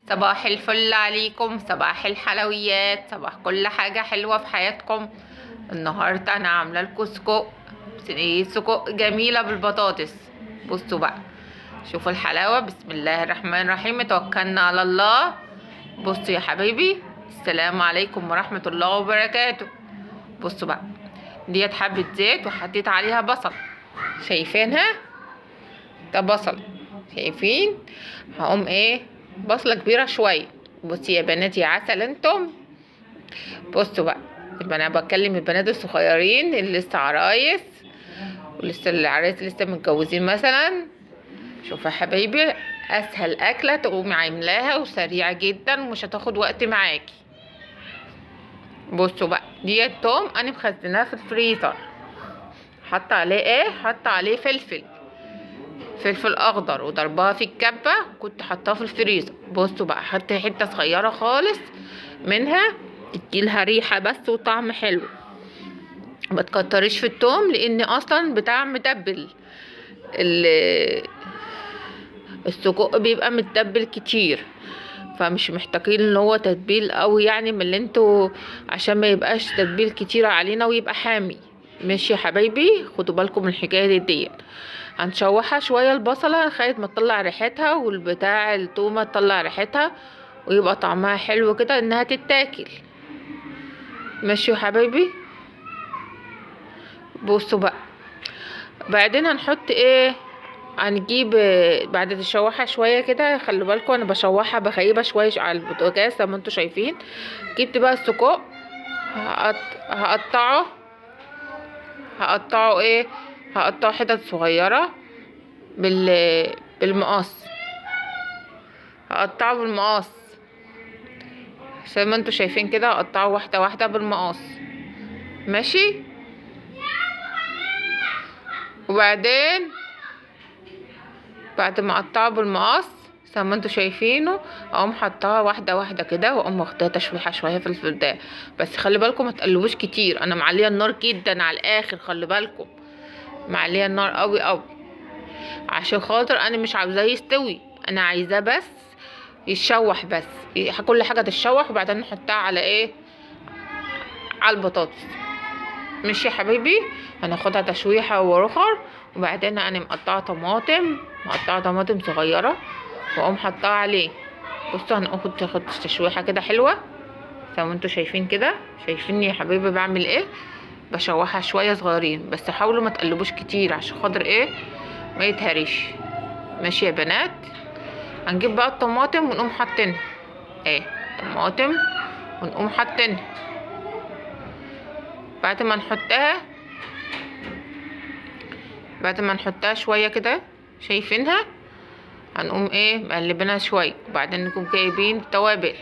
صباح الفل عليكم، صباح الحلويات، صباح كل حاجة حلوة في حياتكم. النهاردة أنا عاملة لكم سجق، صينية سجق جميلة بالبطاطس. بصوا بقى، شوفوا الحلاوة. بسم الله الرحمن الرحيم، توكلنا على الله. بصوا يا حبيبي، السلام عليكم ورحمة الله وبركاته. بصوا بقى، ديت حبة زيت وحطيت عليها بصل، شايفينها؟ ده بصل، شايفين؟ هقوم ايه، بصلة كبيرة شوية. بصي يا بناتي، عسل انتم. بصوا بقى، انا بكلم البنات الصغيرين اللي لسه عرايس، ولسه العرايس لسه متجوزين مثلا. شوفوا يا حبايبي، اسهل اكلة تقومي عاملاها وسريعة جدا ومش هتاخد وقت معاكي. بصوا بقى، ديت توم انا مخزناه في الفريزر، حط عليه ايه، حط عليه فلفل اخضر وضربها في الكبه، كنت حطاها في الفريزر. بصوا بقى، حط حته صغيره خالص منها تديلها ريحه بس وطعم حلو. ما تكتريش في التوم لان اصلا بتاع متبل، السجق بيبقى متبل كتير، فمش محتاجين ان هو تتبيل قوي يعني من اللي انتوا، عشان ما يبقاش تتبيل كتير علينا ويبقى حامي. ماشي يا حبايبي، خدوا بالكم من الحكايه دي. هنشوحها شويه البصله لغايه ما تطلع ريحتها، والبتاع التومه تطلع ريحتها ويبقى طعمها حلو كده انها تتاكل. ماشي يا حبايبي. بصوا بقى، بعدين هنحط ايه، هنجيب بعد تشوحها شويه كده. خلوا بالكم انا بشوحها بخيبها شويه على البوتاجاز زي ما انتوا شايفين. جبت بقى السجق، هقطعه هقطعه ايه، هقطعه حتت صغيره بالمقص. هقطعه بالمقص زي ما انتوا شايفين كده، هقطعه واحده واحده بالمقص. ماشي. وبعدين بعد ما اقطعه بالمقص زي ما انتوا شايفينه، اقوم حطاها واحده واحده كده، واقوم واخداها تشويحه شويه في الفلفل. بس خلي بالكم ما تقلبوش كتير، انا معليه النار جدا على الاخر. خلي بالكم، معليه النار قوي قوي، عشان خاطر انا مش عاوزاه يستوي، انا عايزاه بس يتشوح بس. كل حاجه تتشوح وبعدين نحطها على ايه، على البطاطس. ماشي يا حبيبي. هناخدها تشويحه ورخر، وبعدين انا مقطعه طماطم صغيره واقوم حطها عليه. بصوا، هناخد تشويحه كده حلوه زي ما انتوا شايفين كده. شايفيني يا حبيبي بعمل ايه، بشوحها شويه صغيرين بس. حاولوا ما تقلبوش كتير عشان خاطر ايه، ما يتهريش. ماشي يا بنات. هنجيب بقى الطماطم ونقوم حاطينها ايه، طماطم ونقوم حاطينها. بعد ما نحطها شويه كده، شايفينها، هنقوم ايه، مقلبينها شويه، وبعدين نكون جايبين التوابل.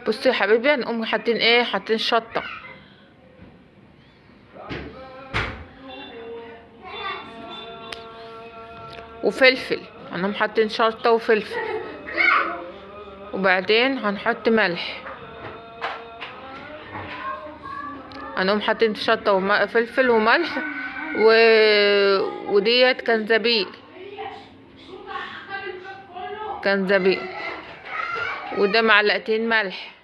بصوا يا حبيبي، هنقوم حاطين ايه، حاطين شطه وفلفل. هنقوم حاطين شطه وفلفل، وبعدين هنحط ملح. هنقوم حاطين شطه وفلفل وملح وديت كنزبيل، وده معلقتين ملح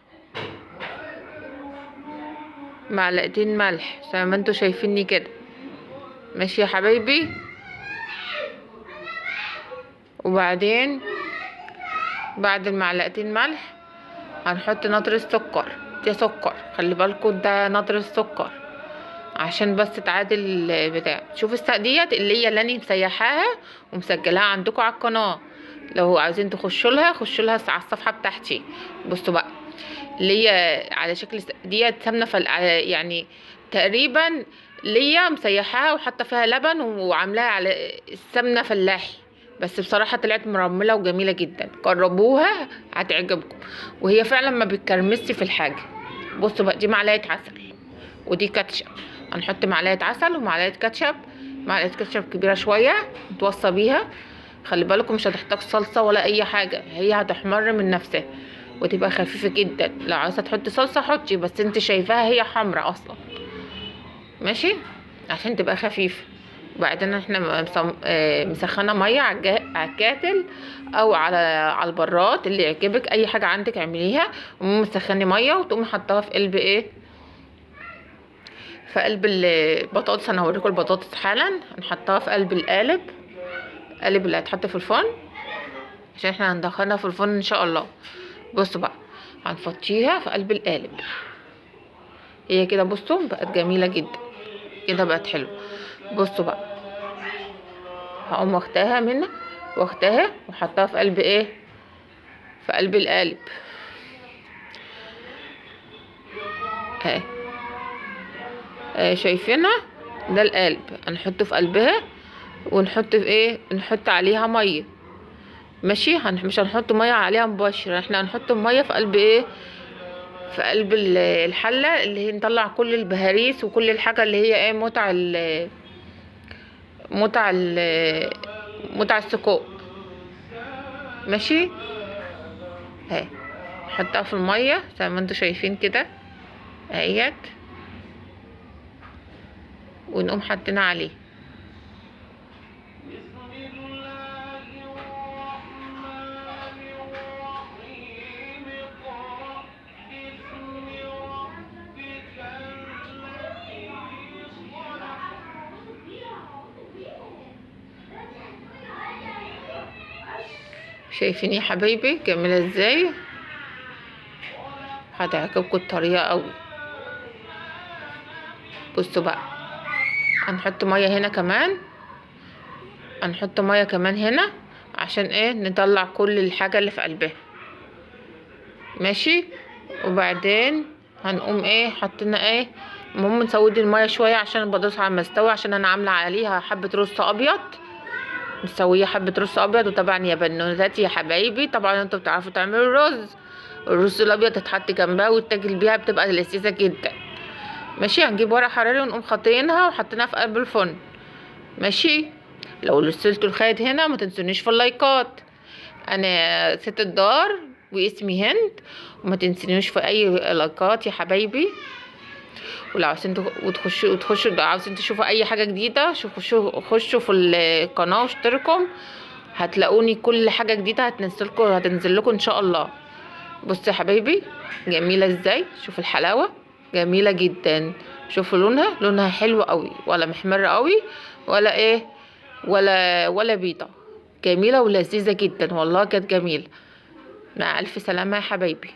زي ما انتوا شايفيني كده. ماشي يا حبايبي. وبعدين بعد المعلقتين ملح هنحط نطر السكر. ده سكر، خلي بالكوا، ده نطر السكر عشان بس تعادل البتاع. شوفوا ديت اللي هي اللي انا مسيحاها ومسجلاها عندكم على القناه، لو عايزين تخشوا لها على الصفحه بتاعتي. بصوا بقى، اللي هي على شكل ديت سمنه يعني تقريبا اللي هي مسيحاها وحاطه فيها لبن وعاملاها على السمنه فلاحي. بس بصراحه طلعت مرمله وجميله جدا، جربوها هتعجبكم، وهي فعلا ما بتكرمسش في الحاجه. بصوا بقى، دي معلقه عسل ودي كاتشب. هنحط معلقه عسل ومعلقه كاتشب، معلقه كاتشب كبيره شويه نتوصى بيها. خلي بالكم مش هتحتاج صلصه ولا اي حاجه، هي هتحمر من نفسها وتبقى خفيفه جدا. لو عايزه تحطي صلصه حطي، بس انت شايفاها هي حمرا اصلا. ماشي، عشان تبقى خفيفه. وبعدين احنا مسخنه ميه على الكاتل او على البراد اللي يعجبك، اي حاجه عندك اعمليها. ومسخني ميه وتقومي حطاها في قلب ايه، في قلب البطاطس. انا هوريكم البطاطس حالا. هنحطها في قلب القالب اللي هيتحط في الفرن، عشان احنا هندخلها في الفرن ان شاء الله. بصوا بقى، هنفضيها في قلب القالب. هي كده بصوا بقت جميله جدا كده، بقت حلوه. بصوا بقى، هقوم واخداها وحطها في قلب ايه، في قلب القالب اهي. شايفينها؟ ده القالب هنحطه في قلبها، ونحط في ايه، نحط عليها ميه. ماشي، مش هنحط ميه عليها مباشره، احنا هنحط ميه في قلب ايه، في قلب الحله اللي هي نطلع كل البهاريس وكل الحاجه اللي هي ايه، متع السجق. ماشي اهي، نحطها في الميه زي ما انتوا شايفين كده اهيت، ونقوم حاطينها عليه. شايفين يا حبايبي جميله ازاي؟ هتعجبكم الطريقه قوي. بصوا بقى، هنحط ميه هنا كمان، هنحط ميه كمان هنا عشان ايه، نطلع كل الحاجه اللي في قلبها. ماشي، وبعدين هنقوم ايه، حطينا ايه، المهم نسود الميه شويه عشان البطاطس على المستوي، عشان انا عامله عليها حبه رز ابيض، مسويه حبه رز ابيض. وطبعا يا بنوتاتي يا حبايبي، طبعا انتوا بتعرفوا تعملوا الرز الابيض تتحط جنبها وتاكل بيها، بتبقى لذيذه جدا. ماشي، هنجيب ورق حراري ونقوم حاطينها وحطيناها في قلب الفرن. ماشي، لو وصلتوا لغايه هنا ما تنسونيش في اللايكات. انا ست الدار واسمي هند، وما تنسونيش في اي لايكات يا حبايبي. ولو عاوزين وتخشوا عاوزين تشوفوا اي حاجه جديده، خشوا في القناه واشتركوا، هتلاقوني كل حاجه جديده هتنزل لكم ان شاء الله. بصوا يا حبايبي جميله ازاي، شوفوا الحلاوه جميله جدا. شوفوا لونها حلو قوي، ولا محمر قوي ولا ايه، ولا بيضه. جميله ولذيذه جدا والله، كانت جميله. مع الف سلامه يا حبايبي.